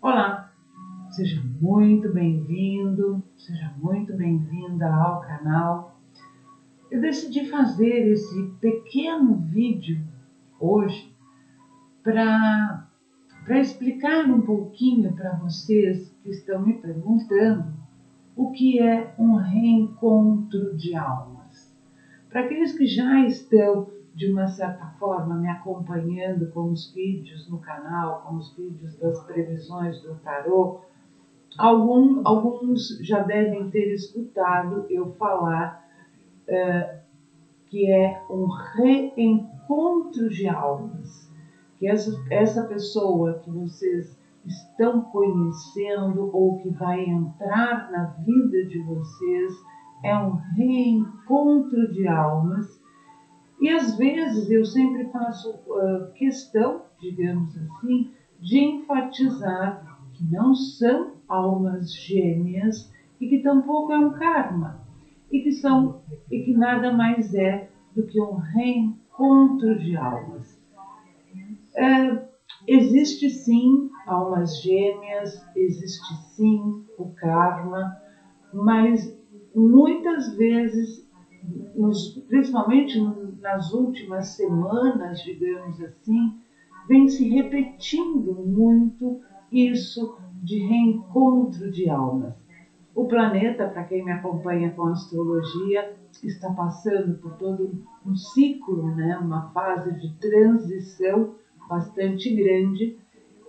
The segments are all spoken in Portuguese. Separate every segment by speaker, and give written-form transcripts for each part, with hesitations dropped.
Speaker 1: Olá, seja muito bem-vindo, seja muito bem-vinda ao canal. Eu decidi fazer esse pequeno vídeo hoje para explicar um pouquinho para vocês que estão me perguntando o que é um reencontro de almas. Para aqueles que já estão, de uma certa forma, me acompanhando com os vídeos no canal, com os vídeos das previsões do tarô, alguns já devem ter escutado eu falar que é um reencontro de almas, que essa pessoa que vocês estão conhecendo ou que vai entrar na vida de vocês é um reencontro de almas. E às vezes eu sempre faço questão, digamos assim, de enfatizar que não são almas gêmeas e que tampouco é um karma e que nada mais é do que um reencontro de almas. Existe sim almas gêmeas, existe sim o karma, mas muitas vezes, principalmente nas últimas semanas, digamos assim, vem se repetindo muito isso de reencontro de almas. O planeta, para quem me acompanha com a astrologia, está passando por todo um ciclo, uma fase de transição bastante grande,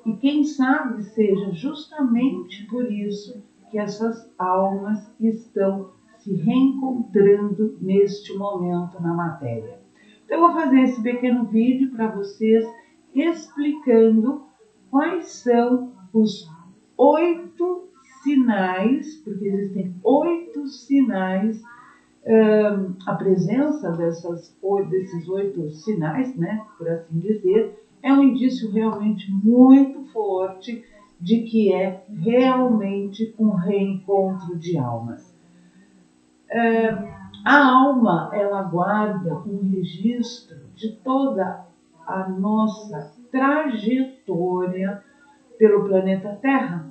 Speaker 1: e quem sabe seja justamente por isso que essas almas estão se reencontrando neste momento na matéria. Então, eu vou fazer esse pequeno vídeo para vocês explicando quais são os 8 sinais, porque existem 8 sinais, a presença desses 8 sinais, por assim dizer, é um indício realmente muito forte de que é realmente um reencontro de almas. A alma, ela guarda um registro de toda a nossa trajetória pelo planeta Terra.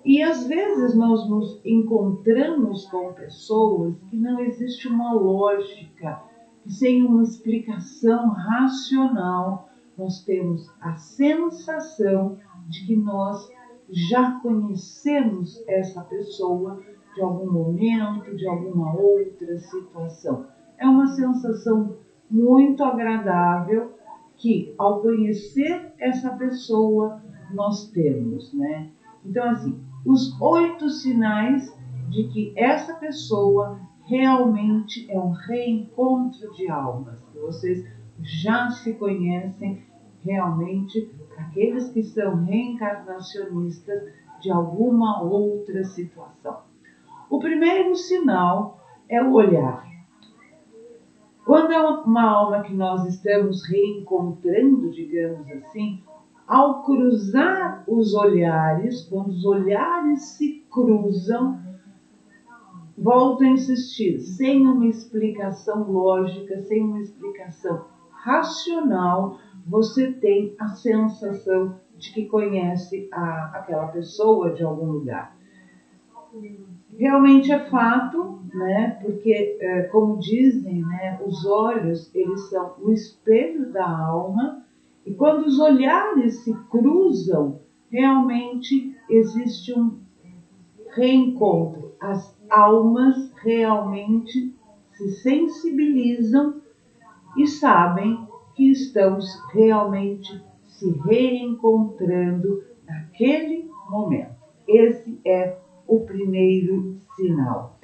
Speaker 1: E às vezes nós nos encontramos com pessoas que não existe uma lógica, que sem uma explicação racional, nós temos a sensação de que nós já conhecemos essa pessoa de algum momento, de alguma outra situação. É uma sensação muito agradável que, ao conhecer essa pessoa, nós temos, Então, assim, os 8 sinais de que essa pessoa realmente é um reencontro de almas, que vocês já se conhecem realmente, aqueles que são reencarnacionistas de alguma outra situação. O primeiro sinal é o olhar. Quando é uma alma que nós estamos reencontrando, digamos assim, ao cruzar os olhares, quando os olhares se cruzam, volto a insistir, sem uma explicação lógica, sem uma explicação racional, você tem a sensação de que conhece aquela pessoa de algum lugar. Realmente é fato, porque, como dizem, os olhos, eles são o espelho da alma, e quando os olhares se cruzam, realmente existe um reencontro. As almas realmente se sensibilizam e sabem que estão realmente se reencontrando naquele momento. Esse é o primeiro sinal.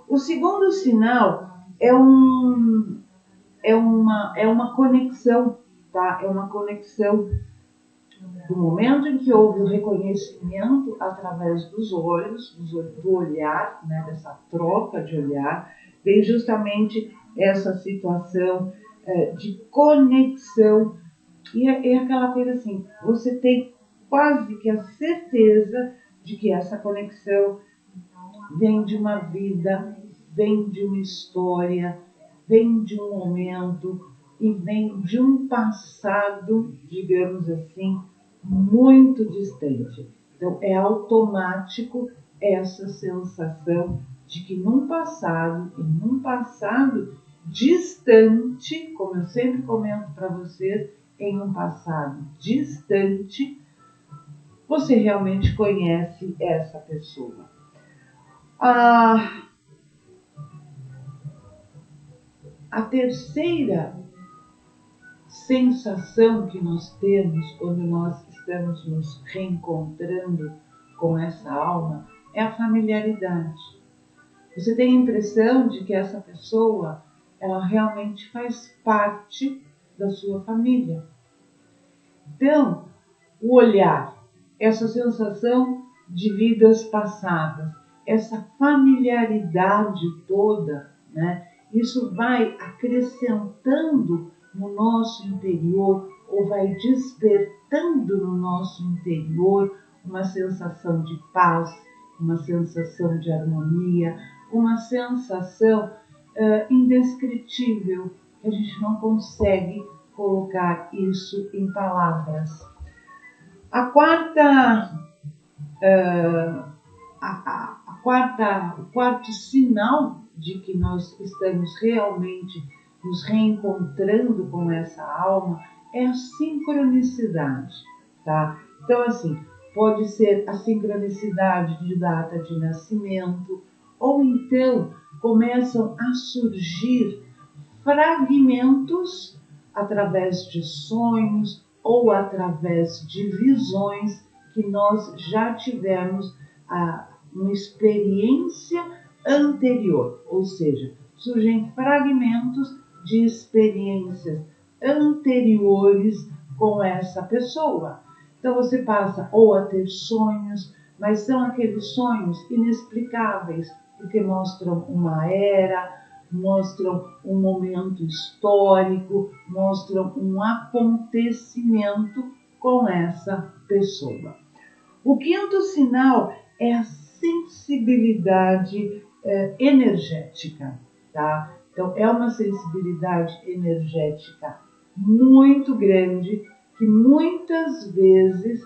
Speaker 1: O segundo sinal é uma conexão, tá? É uma conexão do momento em que houve o reconhecimento através dos olhos, do olhar, dessa troca de olhar, vem justamente essa situação de conexão. E é aquela coisa assim, você tem quase que a certeza de que essa conexão vem de uma vida, vem de uma história, vem de um momento e vem de um passado, digamos assim, muito distante. Então, é automático essa sensação de que num passado distante, como eu sempre comento para vocês, em um passado distante, você realmente conhece essa pessoa. A terceira sensação que nós temos quando nós estamos nos reencontrando com essa alma é a familiaridade. Você tem a impressão de que essa pessoa, ela realmente faz parte da sua família. Então, o olhar, essa sensação de vidas passadas, essa familiaridade toda, né? Isso vai acrescentando no nosso interior ou vai despertando no nosso interior uma sensação de paz, uma sensação de harmonia, uma sensação indescritível, que a gente não consegue colocar isso em palavras. O quarto sinal de que nós estamos realmente nos reencontrando com essa alma é a sincronicidade, tá? Então, assim, pode ser a sincronicidade de data de nascimento, ou então começam a surgir fragmentos através de sonhos ou através de visões que nós já tivemos uma experiência anterior, ou seja, surgem fragmentos de experiências anteriores com essa pessoa. Então você passa ou a ter sonhos, mas são aqueles sonhos inexplicáveis, porque mostram uma era, mostram um momento histórico, mostram um acontecimento com essa pessoa. O quinto sinal é a sensibilidade energética, tá? Então, é uma sensibilidade energética muito grande que muitas vezes,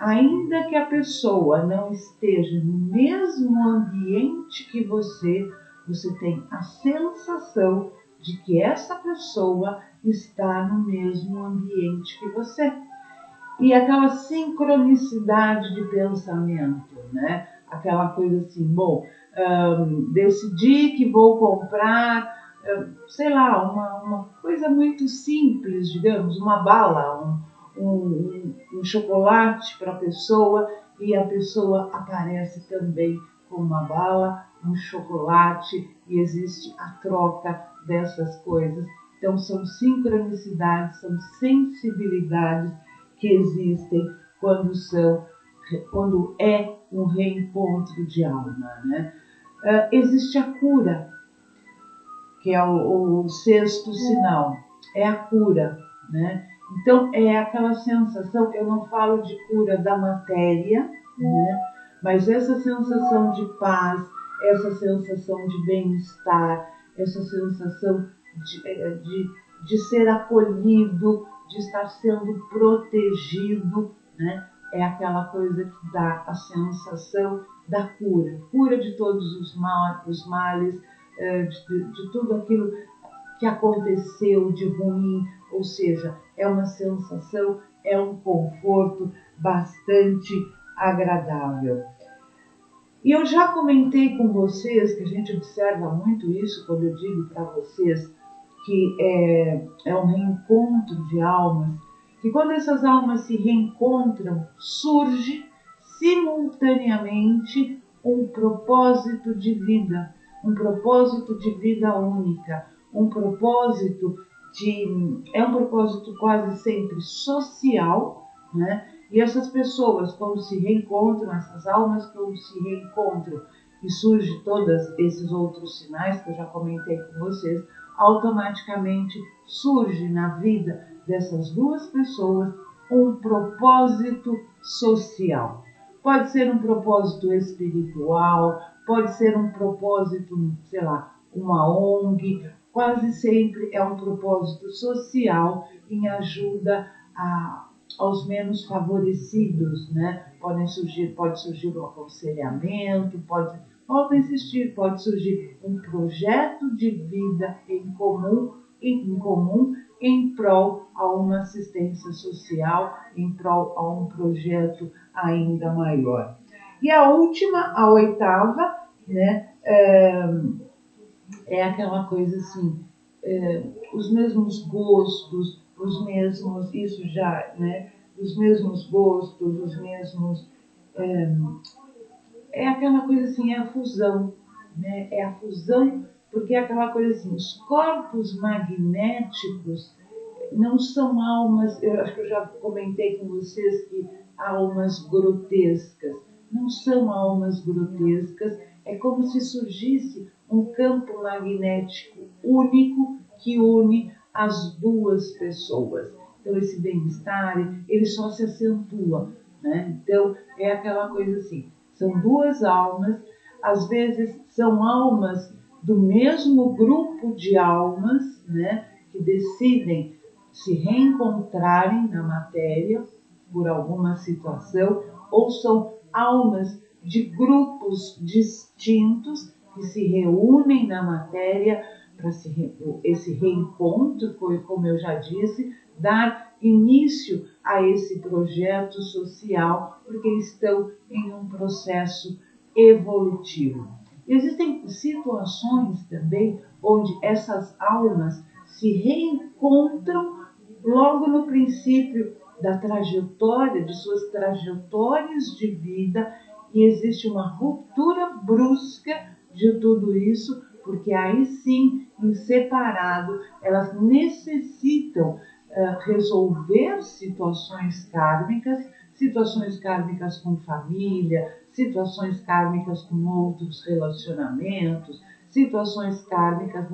Speaker 1: ainda que a pessoa não esteja no mesmo ambiente que você tem a sensação de que essa pessoa está no mesmo ambiente que você. E aquela sincronicidade de pensamento, né? Aquela coisa assim, bom, decidi que vou comprar, sei lá, uma coisa muito simples, digamos, uma bala, um chocolate para a pessoa, e a pessoa aparece também com uma bala, um chocolate, e existe a troca dessas coisas. Então são sincronicidades, são sensibilidades que existem quando é um reencontro de alma, né? Existe a cura, que é o sexto sinal, é a cura, né? Então é aquela sensação, eu não falo de cura da matéria, né? Mas essa sensação de paz, essa sensação de bem-estar, essa sensação de ser acolhido, de estar sendo protegido, né? É aquela coisa que dá a sensação da cura de todos os males, de tudo aquilo que aconteceu de ruim, ou seja, é uma sensação, é um conforto bastante agradável. E eu já comentei com vocês que a gente observa muito isso quando eu digo para vocês que é um reencontro de almas, que quando essas almas se reencontram, surge simultaneamente um propósito de vida única, um propósito é um propósito quase sempre social, né? E essas pessoas, quando se reencontram, essas almas quando se reencontram e surgem todos esses outros sinais que eu já comentei com vocês, automaticamente surge na vida dessas duas pessoas um propósito social. Pode ser um propósito espiritual, pode ser um propósito, sei lá, uma ONG, quase sempre é um propósito social em ajuda aos menos favorecidos, né? Pode surgir um aconselhamento, pode surgir um projeto de vida em comum em prol a uma assistência social, em prol a um projeto ainda maior. E a última, a oitava, né, é aquela coisa assim, os mesmos gostos, os mesmos, isso já, né, os mesmos gostos, os mesmos, é aquela coisa assim, é a fusão, né, é a fusão, porque é aquela coisa assim, os corpos magnéticos não são almas, eu acho que eu já comentei com vocês que almas grotescas, não são almas grotescas, é como se surgisse um campo magnético único que une as duas pessoas. Então esse bem-estar, ele só se acentua, né? Então é aquela coisa assim, são duas almas, às vezes são almas do mesmo grupo de almas, né, que decidem se reencontrarem na matéria por alguma situação, ou são almas de grupos distintos que se reúnem na matéria para esse reencontro, como eu já disse, dar início a esse projeto social, porque estão em um processo evolutivo. Existem situações também onde essas almas se reencontram logo no princípio da trajetória, de suas trajetórias de vida, e existe uma ruptura brusca de tudo isso, porque aí sim, em separado, elas necessitam resolver situações kármicas com família, situações kármicas com outros relacionamentos, situações kármicas,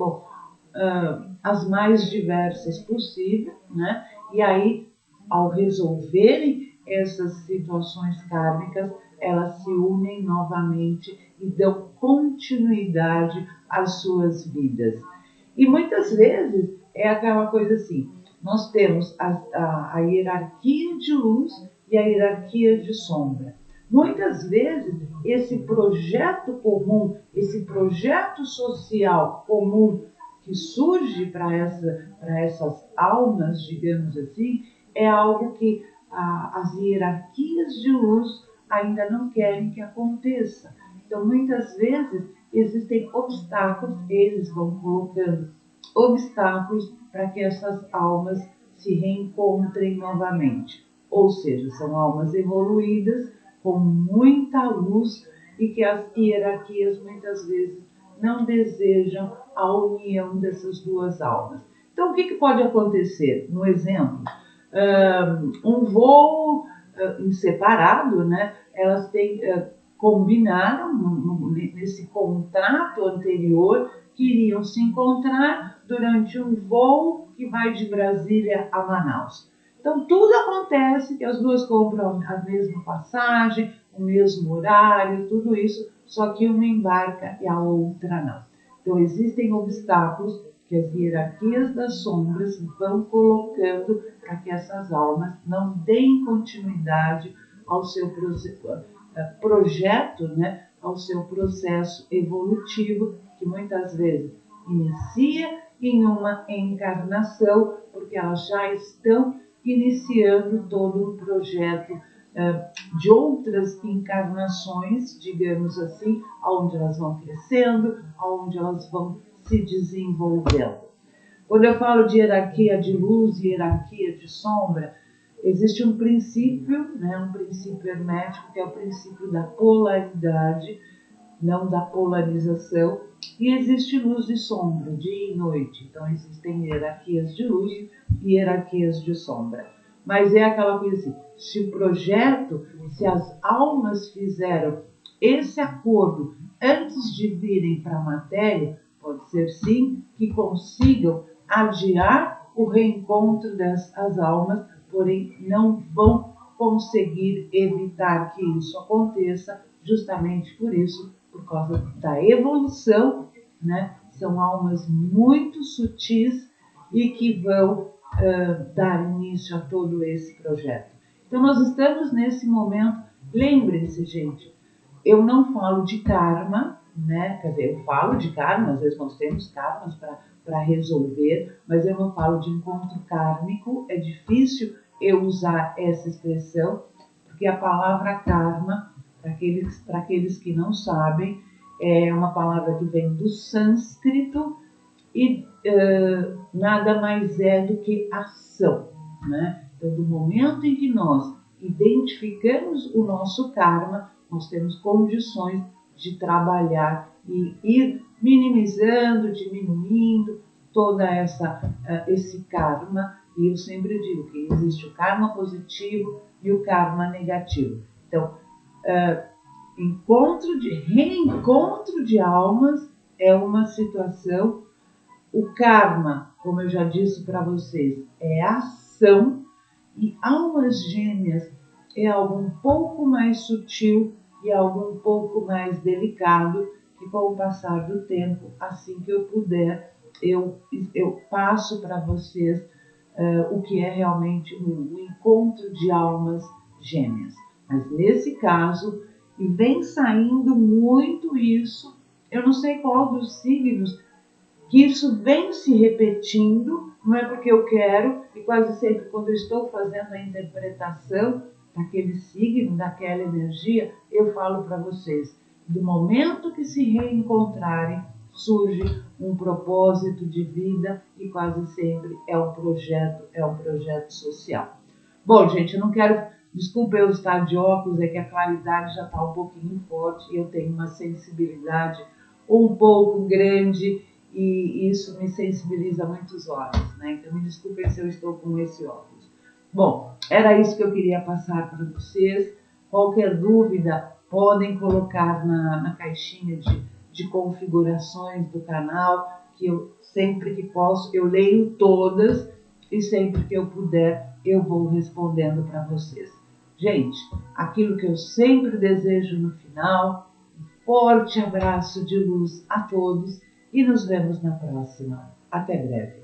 Speaker 1: as mais diversas possíveis, né? E aí, ao resolverem essas situações kármicas, elas se unem novamente e dão continuidade às suas vidas. E muitas vezes é aquela coisa assim, nós temos a hierarquia de luz e a hierarquia de sombra. Muitas vezes esse projeto comum, esse projeto social comum que surge para essas almas, digamos assim, é algo que as hierarquias de luz ainda não querem que aconteça. Então, muitas vezes, existem obstáculos, eles vão colocando obstáculos para que essas almas se reencontrem novamente. Ou seja, são almas evoluídas, com muita luz, e que as hierarquias muitas vezes não desejam a união dessas duas almas. Então, o que pode acontecer? Um exemplo, um voo em separado, né? Elas combinaram nesse contrato anterior que iriam se encontrar durante um voo que vai de Brasília a Manaus. Então, tudo acontece que as duas compram a mesma passagem, o mesmo horário, tudo isso, só que uma embarca e a outra não. Então, existem obstáculos que as hierarquias das sombras vão colocando para que essas almas não deem continuidade ao seu projeto, né, ao seu processo evolutivo, que muitas vezes inicia em uma encarnação, porque elas já estão iniciando todo um projeto de outras encarnações, digamos assim, onde elas vão crescendo, onde elas vão se desenvolvendo. Quando eu falo de hierarquia de luz e hierarquia de sombra, existe um princípio, né, um princípio hermético, que é o princípio da polaridade, não da polarização, e existe luz e sombra, dia e noite. Então, existem hierarquias de luz e hierarquias de sombra. Mas é aquela coisa assim, se o projeto, se as almas fizeram esse acordo antes de virem para a matéria, pode ser sim que consigam adiar o reencontro dessas almas, porém não vão conseguir evitar que isso aconteça, justamente por isso, por causa da evolução, né? São almas muito sutis e que vão dar início a todo esse projeto. Então nós estamos nesse momento, lembrem-se, gente, eu não falo de karma, né? Quer dizer, eu falo de karma, às vezes nós temos karmas para resolver, mas eu não falo de encontro kármico, é difícil eu usar essa expressão, porque a palavra karma, para aqueles que não sabem, é uma palavra que vem do sânscrito e nada mais é do que ação, né? Então, do momento em que nós identificamos o nosso karma, nós temos condições de trabalhar e ir minimizando, diminuindo toda esse karma. E eu sempre digo que existe o karma positivo e o karma negativo. Então, reencontro de almas é uma situação. O karma, como eu já disse para vocês, é ação, e almas gêmeas é algo um pouco mais sutil e algo um pouco mais delicado, que com o passar do tempo, assim que eu puder, eu passo para vocês o que é realmente um encontro de almas gêmeas. Mas nesse caso, e vem saindo muito isso, eu não sei qual dos signos, que isso vem se repetindo, não é porque eu quero, e quase sempre quando eu estou fazendo a interpretação daquele signo, daquela energia, eu falo para vocês, do momento que se reencontrarem, surge um propósito de vida e quase sempre é um projeto social. Bom, gente, eu não quero, desculpa eu estar de óculos, é que a claridade já está um pouquinho forte e eu tenho uma sensibilidade um pouco grande e isso me sensibiliza muitos olhos, né? Então me desculpem se eu estou com esse óculos. Bom, era isso que eu queria passar para vocês. Qualquer dúvida, podem colocar na caixinha de configurações do canal, que eu sempre que posso, eu leio todas e sempre que eu puder, eu vou respondendo para vocês. Gente, aquilo que eu sempre desejo no final, um forte abraço de luz a todos e nos vemos na próxima. Até breve.